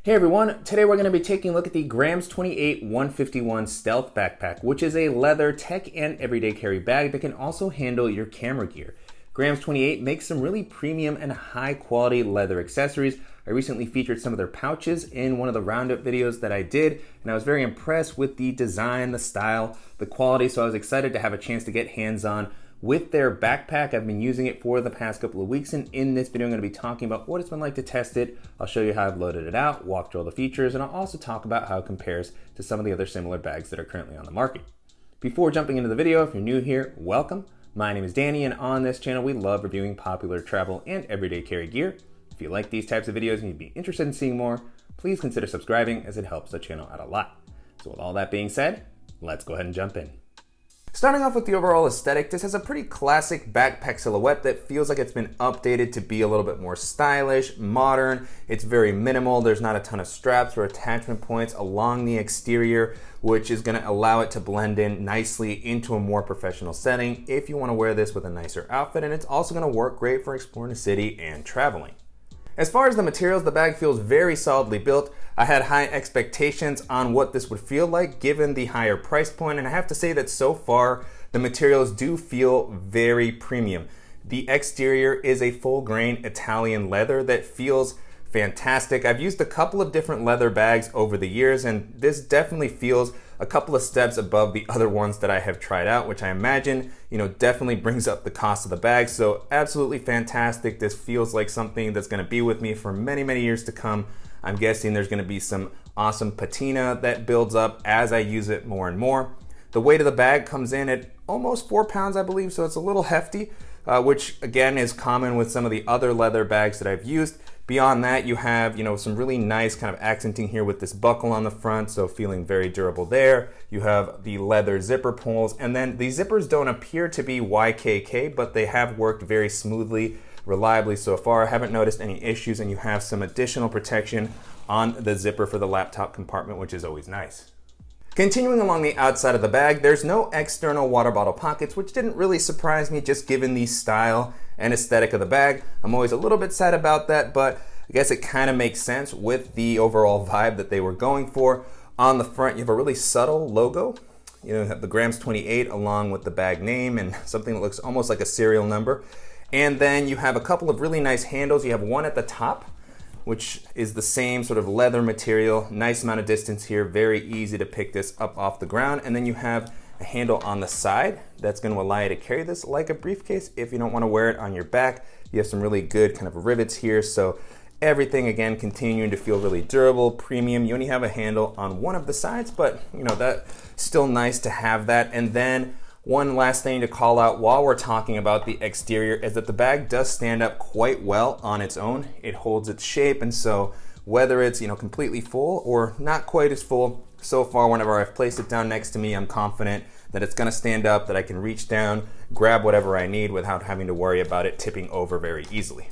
Hey everyone, today we're going to be taking a look at the Grams 28 151 Stealth Backpack, which is a leather tech and everyday carry bag that can also handle your camera gear. Grams 28 makes some really premium and high quality leather accessories. I recently featured some of their pouches in one of the roundup videos that I did, and I was very impressed with the design, the style, the quality, so I was excited to have a chance to get hands-on with their backpack. I've been using it for the past couple of weeks, and in this video I'm going to be talking about what it's been like to test it. I'll show you how I've loaded it out, walk through all the features, and I'll also talk about how it compares to some of the other similar bags that are currently on the market. Before jumping into the video, if you're new here, welcome. My name is Danny, and on this channel we love reviewing popular travel and everyday carry gear. If you like these types of videos and you'd be interested in seeing more, please consider subscribing as it helps the channel out a lot. So with all that being said, let's go ahead and jump in. Starting off with the overall aesthetic, this has a pretty classic backpack silhouette that feels like it's been updated to be a little bit more stylish, modern. It's very minimal. There's not a ton of straps or attachment points along the exterior, which is going to allow it to blend in nicely into a more professional setting if you want to wear this with a nicer outfit, and it's also going to work great for exploring the city and traveling. As far as the materials, the bag feels very solidly built. I had high expectations on what this would feel like given the higher price point, and I have to say that so far the materials do feel very premium. The exterior is a full grain Italian leather that feels fantastic. I've used a couple of different leather bags over the years, and this definitely feels a couple of steps above the other ones that I have tried out, which I imagine, definitely brings up the cost of the bag. So absolutely fantastic. This feels like something that's going to be with me for many, many years to come. I'm guessing there's going to be some awesome patina that builds up as I use it more and more. The weight of the bag comes in at almost 4 pounds, I believe, so it's a little hefty, which again is common with some of the other leather bags that I've used. Beyond that, you have, some really nice kind of accenting here with this buckle on the front, so feeling very durable there. You have the leather zipper pulls, and then the zippers don't appear to be YKK, but they have worked very smoothly, reliably so far. I haven't noticed any issues, and you have some additional protection on the zipper for the laptop compartment, which is always nice. Continuing along the outside of the bag, there's no external water bottle pockets, which didn't really surprise me just given the style and aesthetic of the bag. I'm always a little bit sad about that, but I guess it kind of makes sense with the overall vibe that they were going for. On the front, you have a really subtle logo. You have the Grams 28 along with the bag name and something that looks almost like a serial number. And then you have a couple of really nice handles. You have one at the top, which is the same sort of leather material, nice amount of distance here, very easy to pick this up off the ground. And then you have a handle on the side that's going to allow you to carry this like a briefcase if you don't want to wear it on your back. You have some really good kind of rivets here, so everything again continuing to feel really durable, premium. You only have a handle on one of the sides, but that's still nice to have that. And then one last thing to call out while we're talking about the exterior is that the bag does stand up quite well on its own. It holds its shape, and so whether it's completely full or not quite as full, so far whenever I've placed it down next to me, I'm confident that it's going to stand up, that I can reach down, grab whatever I need without having to worry about it tipping over very easily.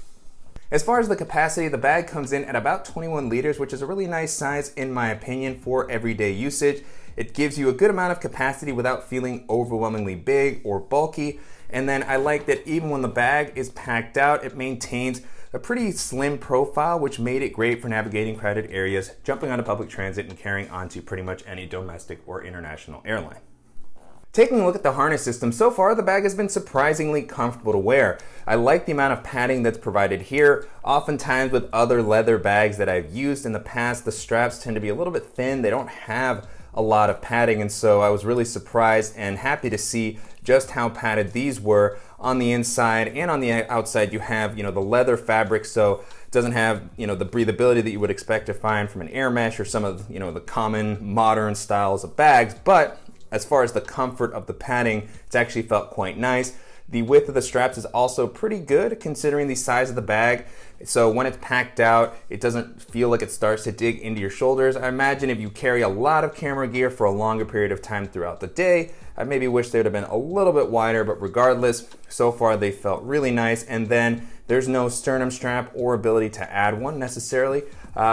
As far as the capacity, the bag comes in at about 21 liters, which is a really nice size in my opinion for everyday usage. It gives you a good amount of capacity without feeling overwhelmingly big or bulky. And then I like that even when the bag is packed out, it maintains a pretty slim profile, which made it great for navigating crowded areas, jumping onto public transit, and carrying onto pretty much any domestic or international airline. Taking a look at the harness system, so far the bag has been surprisingly comfortable to wear. I like the amount of padding that's provided here. Oftentimes with other leather bags that I've used in the past, the straps tend to be a little bit thin. They don't have a lot of padding, and so I was really surprised and happy to see just how padded these were. On the inside and on the outside, you have the leather fabric, so it doesn't have the breathability that you would expect to find from an air mesh or some of the common modern styles of bags, but as far as the comfort of the padding, it's actually felt quite nice. The width of the straps is also pretty good considering the size of the bag. So when it's packed out, it doesn't feel like it starts to dig into your shoulders. I imagine if you carry a lot of camera gear for a longer period of time throughout the day, I maybe wish they would have been a little bit wider, but regardless, so far they felt really nice. And then there's no sternum strap or ability to add one necessarily,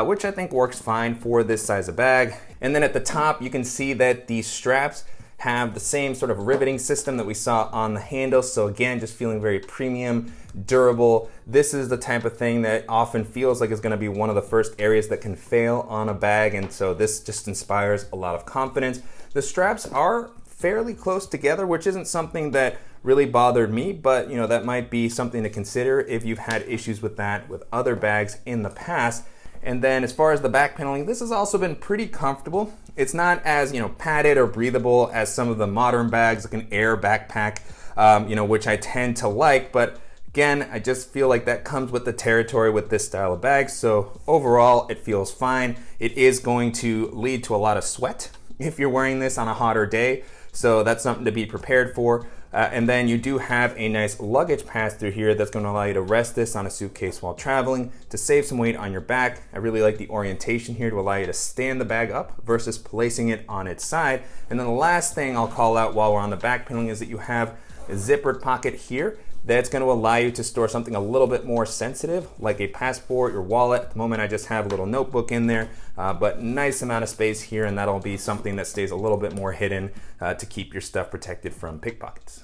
which I think works fine for this size of bag. And then at the top, you can see that the straps have the same sort of riveting system that we saw on the handles. So again, just feeling very premium, durable. This is the type of thing that often feels like it's going to be one of the first areas that can fail on a bag, and so this just inspires a lot of confidence. The straps are fairly close together, which isn't something that really bothered me, but that might be something to consider if you've had issues with that with other bags in the past. And then as far as the back paneling, this has also been pretty comfortable. It's not as padded or breathable as some of the modern bags, like an Air backpack, which I tend to like, but again, I just feel like that comes with the territory with this style of bag. So overall, it feels fine. It is going to lead to a lot of sweat if you're wearing this on a hotter day, so that's something to be prepared for. And then you do have a nice luggage pass-through here that's going to allow you to rest this on a suitcase while traveling to save some weight on your back. I really like the orientation here to allow you to stand the bag up versus placing it on its side. And then the last thing I'll call out while we're on the back paneling is that you have a zippered pocket here that's going to allow you to store something a little bit more sensitive, like a passport, your wallet. At the moment, I just have a little notebook in there, but nice amount of space here, and that'll be something that stays a little bit more hidden to keep your stuff protected from pickpockets.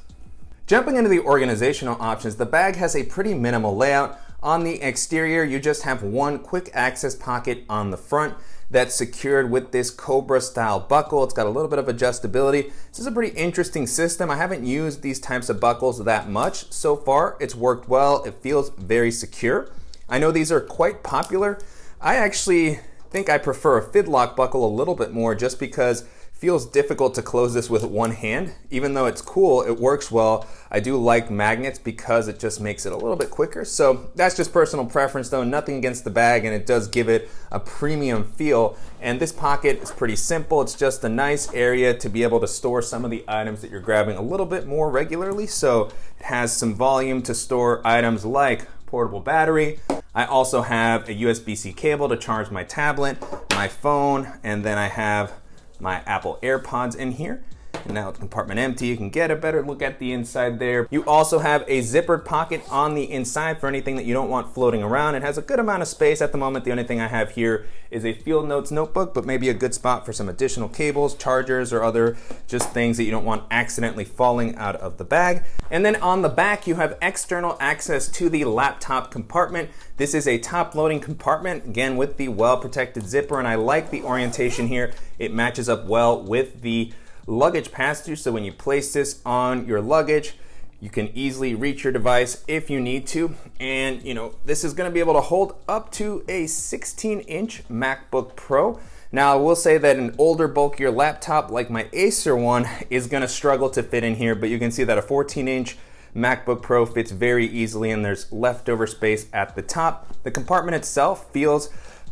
Jumping into the organizational options, the bag has a pretty minimal layout. On the exterior, you just have one quick access pocket on the front that's secured with this Cobra style buckle. It's got a little bit of adjustability. This is a pretty interesting system. I haven't used these types of buckles that much so far. It's worked well. It feels very secure. I know these are quite popular. I actually think I prefer a fidlock buckle a little bit more, just because feels difficult to close this with one hand. Even though it's cool, it works well. I do like magnets because it just makes it a little bit quicker. So that's just personal preference though, nothing against the bag, and it does give it a premium feel. And this pocket is pretty simple. It's just a nice area to be able to store some of the items that you're grabbing a little bit more regularly. So it has some volume to store items like portable battery. I also have a USB-C cable to charge my tablet, my phone, and then I have my Apple AirPods in here. And now with the compartment empty, you can get a better look at the inside there. You also have a zippered pocket on the inside for anything that you don't want floating around. It has a good amount of space at the moment. The only thing I have here is a Field Notes notebook, but maybe a good spot for some additional cables, chargers, or other just things that you don't want accidentally falling out of the bag. And then on the back, you have external access to the laptop compartment. This is a top loading compartment, again with the well-protected zipper, and I like the orientation here. It matches up well with the luggage pass-through, so when you place this on your luggage, you can easily reach your device if you need to. And this is going to be able to hold up to a 16-inch MacBook Pro. Now I will say that an older, bulkier laptop like my Acer one is going to struggle to fit in here, but you can see that a 14-inch MacBook Pro fits very easily, and there's leftover space at the top. The compartment itself feels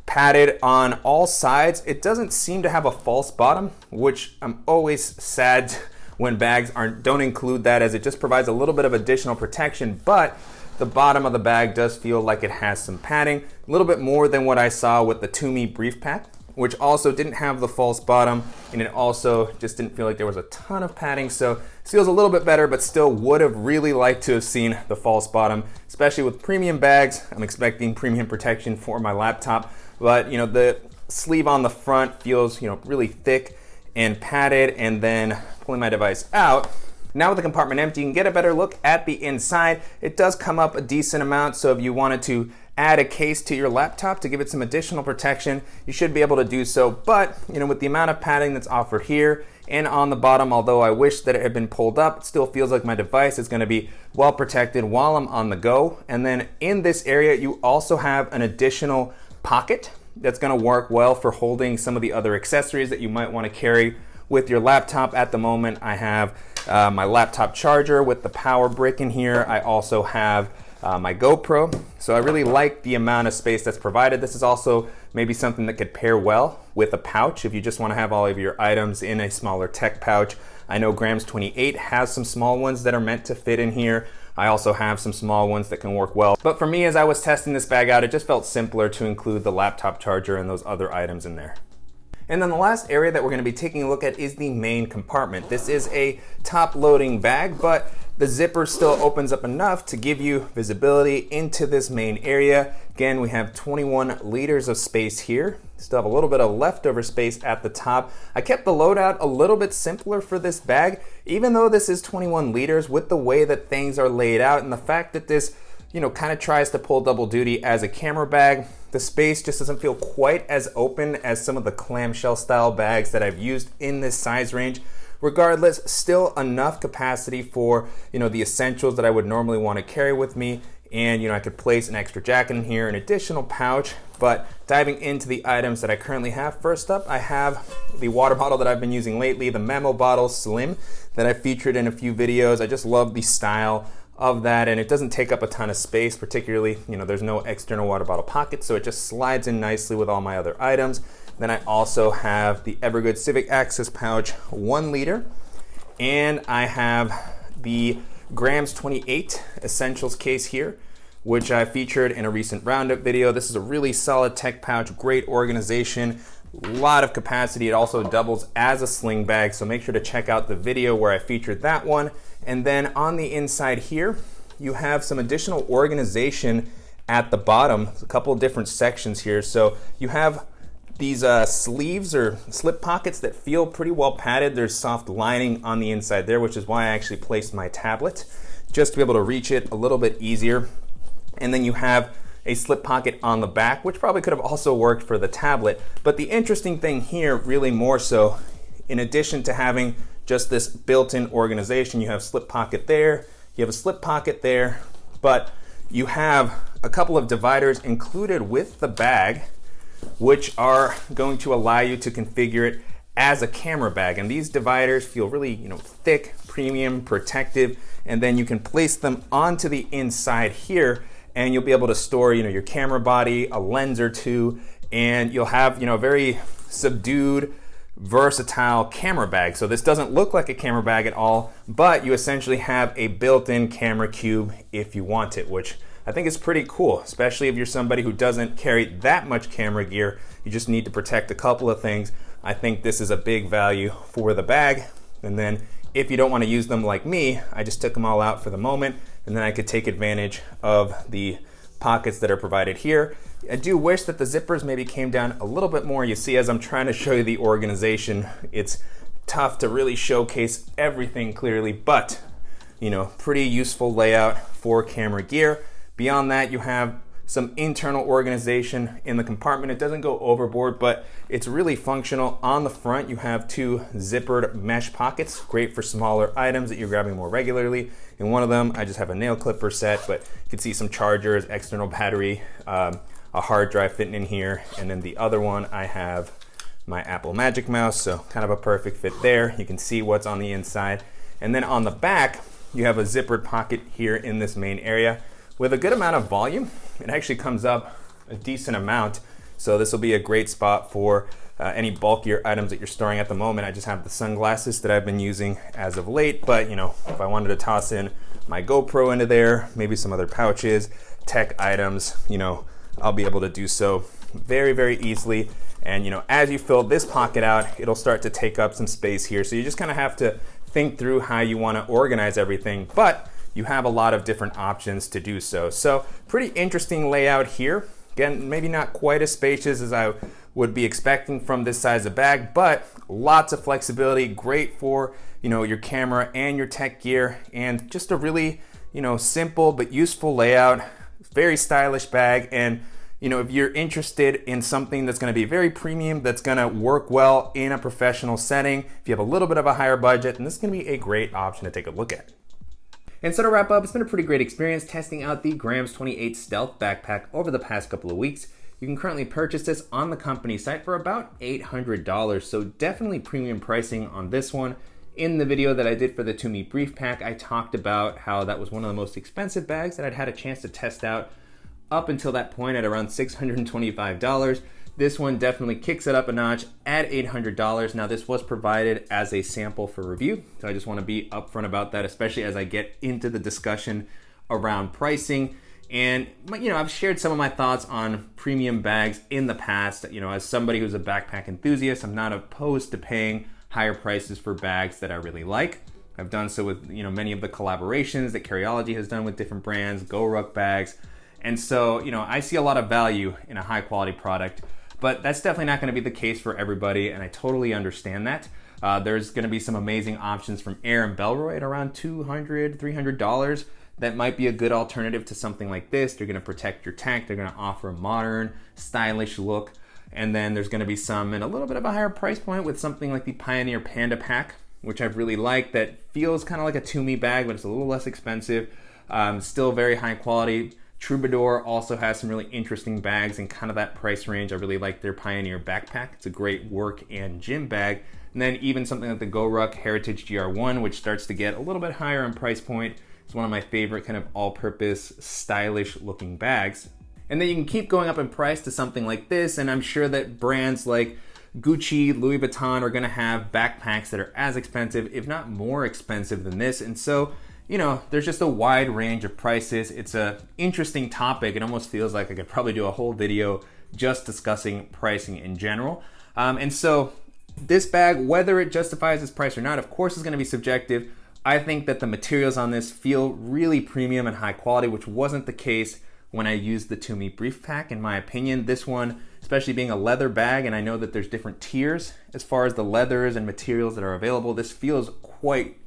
padded on all sides. It doesn't seem to have a false bottom, which I'm always sad when bags don't include that, as it just provides a little bit of additional protection, but the bottom of the bag does feel like it has some padding, a little bit more than what I saw with the Toomey Brief Pack, which also didn't have the false bottom, and it also just didn't feel like there was a ton of padding. So this feels a little bit better, but still would have really liked to have seen the false bottom, especially with premium bags. I'm expecting premium protection for my laptop, but the sleeve on the front feels really thick and padded. And then pulling my device out, now with the compartment empty, you can get a better look at the inside. It does come up a decent amount, so if you wanted to add a case to your laptop to give it some additional protection, you should be able to do so. But with the amount of padding that's offered here and on the bottom, although I wish that it had been pulled up, it still feels like my device is going to be well protected while I'm on the go. And then in this area, you also have an additional pocket that's going to work well for holding some of the other accessories that you might want to carry with your laptop. At the moment, I have my laptop charger with the power brick in here. I also have my GoPro. So I really like the amount of space that's provided. This is also maybe something that could pair well with a pouch if you just want to have all of your items in a smaller tech pouch. I know Grams 28 has some small ones that are meant to fit in here. I also have some small ones that can work well. But for me, as I was testing this bag out, it just felt simpler to include the laptop charger and those other items in there. And then the last area that we're going to be taking a look at is the main compartment. This is a top loading bag, but The zipper still opens up enough to give you visibility into this main area. Again, we have 21 liters of space here. Still have a little bit of leftover space at the top. I kept the loadout a little bit simpler for this bag, even though this is 21 liters, with the way that things are laid out and the fact that this, kind of tries to pull double duty as a camera bag. The space just doesn't feel quite as open as some of the clamshell style bags that I've used in this size range. Regardless, still enough capacity for, the essentials that I would normally want to carry with me. And, I could place an extra jacket in here, an additional pouch. But diving into the items that I currently have, first up, I have the water bottle that I've been using lately, the Memo Bottle Slim that I featured in a few videos. I just love the style of that, and it doesn't take up a ton of space, particularly, there's no external water bottle pocket, so it just slides in nicely with all my other items. Then I also have the Evergood Civic Access pouch, 1 liter, and I have the Grams 28 Essentials case here, which I featured in a recent roundup video. This is a really solid tech pouch, great organization, a lot of capacity. It also doubles as a sling bag, so make sure to check out the video where I featured that one. And then on the inside here, you have some additional organization at the bottom, a couple of different sections here. So you have these sleeves or slip pockets that feel pretty well padded. There's soft lining on the inside there, which is why I actually placed my tablet, just to be able to reach it a little bit easier. And then you have a slip pocket on the back, which probably could have also worked for the tablet. But the interesting thing here, really more so, in addition to having just this built-in organization, you have slip pocket there, you have a slip pocket there, but you have a couple of dividers included with the bag, which are going to allow you to configure it as a camera bag. And these dividers feel really, thick, premium, protective, and then you can place them onto the inside here, and you'll be able to store, your camera body, a lens or two, and you'll have, a very subdued, versatile camera bag. So this doesn't look like a camera bag at all, but you essentially have a built-in camera cube if you want it, which I think is pretty cool, especially if you're somebody who doesn't carry that much camera gear. You just need to protect a couple of things. I think this is a big value for the bag. And then if you don't want to use them like me, I just took them all out for the moment, and then I could take advantage of the pockets that are provided here. I do wish that the zippers maybe came down a little bit more. You see, as I'm trying to show you the organization, it's tough to really showcase everything clearly, but pretty useful layout for camera gear. Beyond that, you have some internal organization in the compartment. It doesn't go overboard, but it's really functional. On the front, you have 2 zippered mesh pockets, great for smaller items that you're grabbing more regularly. In one of them, I just have a nail clipper set, but you can see some chargers, external battery, a hard drive fitting in here. And then the other one, I have my Apple Magic Mouse, so kind of a perfect fit there. You can see what's on the inside. And then on the back, you have a zippered pocket here in this main area with a good amount of volume. It actually comes up a decent amount, so this will be a great spot for any bulkier items that you're storing at the moment. I just have the sunglasses that I've been using as of late, but if I wanted to toss in my GoPro into there, maybe some other pouches, tech items, I'll be able to do so very, very easily. And as you fill this pocket out, it'll start to take up some space here. So you just kind of have to think through how you want to organize everything, but you have a lot of different options to do so. So pretty interesting layout here. Again, maybe not quite as spacious as I would be expecting from this size of bag, but lots of flexibility, great for your camera and your tech gear, and just a really simple but useful layout. Very stylish bag. And if you're interested in something that's going to be very premium, that's going to work well in a professional setting, if you have a little bit of a higher budget, then this is going to be a great option to take a look at. And so to wrap up, it's been a pretty great experience testing out the Grams 28 Stealth Backpack over the past couple of weeks. You can currently purchase this on the company site for about $800, so definitely premium pricing on this one. In the video that I did for the To Me Brief Pack, I talked about how that was one of the most expensive bags that I'd had a chance to test out up until that point at around $625. This one definitely kicks it up a notch at $800. Now, this was provided as a sample for review, so I just want to be upfront about that, especially as I get into the discussion around pricing. And I've shared some of my thoughts on premium bags in the past. As somebody who's a backpack enthusiast, I'm not opposed to paying higher prices for bags that I really like. I've done so with many of the collaborations that Carryology has done with different brands, GoRuck bags. And so, I see a lot of value in a high quality product, but that's definitely not going to be the case for everybody, and I totally understand that. There's going to be some amazing options from Air and Bellroy at around $200, $300. That might be a good alternative to something like this. They're going to protect your tech. They're going to offer a modern, stylish look. And then there's going to be some in a little bit of a higher price point with something like the Pioneer Panda Pack, which I've really liked, that feels kind of like a Tumi bag, but it's a little less expensive. Still very high quality. Troubadour also has some really interesting bags in kind of that price range. I really like their Pioneer backpack. It's a great work and gym bag. And then even something like the GoRuck Heritage GR1, which starts to get a little bit higher in price point. It's one of my favorite kind of all-purpose, stylish looking bags. And then you can keep going up in price to something like this, and I'm sure that brands like Gucci, Louis Vuitton are gonna have backpacks that are as expensive, if not more expensive than this. And so, there's just a wide range of prices. It's an interesting topic. It almost feels like I could probably do a whole video just discussing pricing in general. And so this bag, whether it justifies its price or not, of course is gonna be subjective. I think that the materials on this feel really premium and high quality, which wasn't the case when I used the Tumi Brief Pack. In my opinion, this one, especially being a leather bag, and I know that there's different tiers as far as the leathers and materials that are available, this feels quite,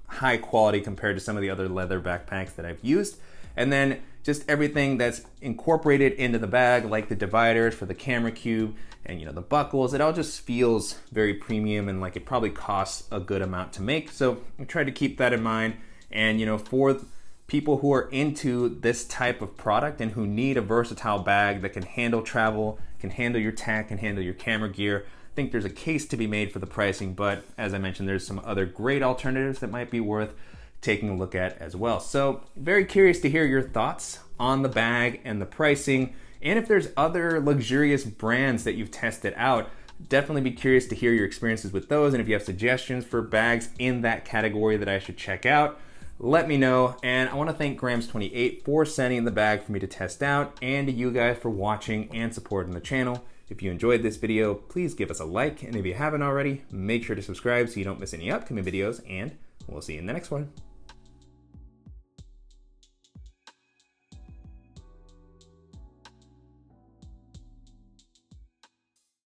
high quality compared to some of the other leather backpacks that I've used. And then just everything that's incorporated into the bag, like the dividers for the camera cube and the buckles, it all just feels very premium and like it probably costs a good amount to make. So I tried to keep that in mind. And for people who are into this type of product and who need a versatile bag that can handle travel, can handle your tech, can handle your camera gear, I think there's a case to be made for the pricing. But as I mentioned, there's some other great alternatives that might be worth taking a look at as well. So very curious to hear your thoughts on the bag and the pricing. And if there's other luxurious brands that you've tested out, definitely be curious to hear your experiences with those. And if you have suggestions for bags in that category that I should check out, let me know. And I want to thank Grams28 for sending the bag for me to test out, and to you guys for watching and supporting the channel. If you enjoyed this video, please give us a like. And if you haven't already, make sure to subscribe so you don't miss any upcoming videos, and we'll see you in the next one.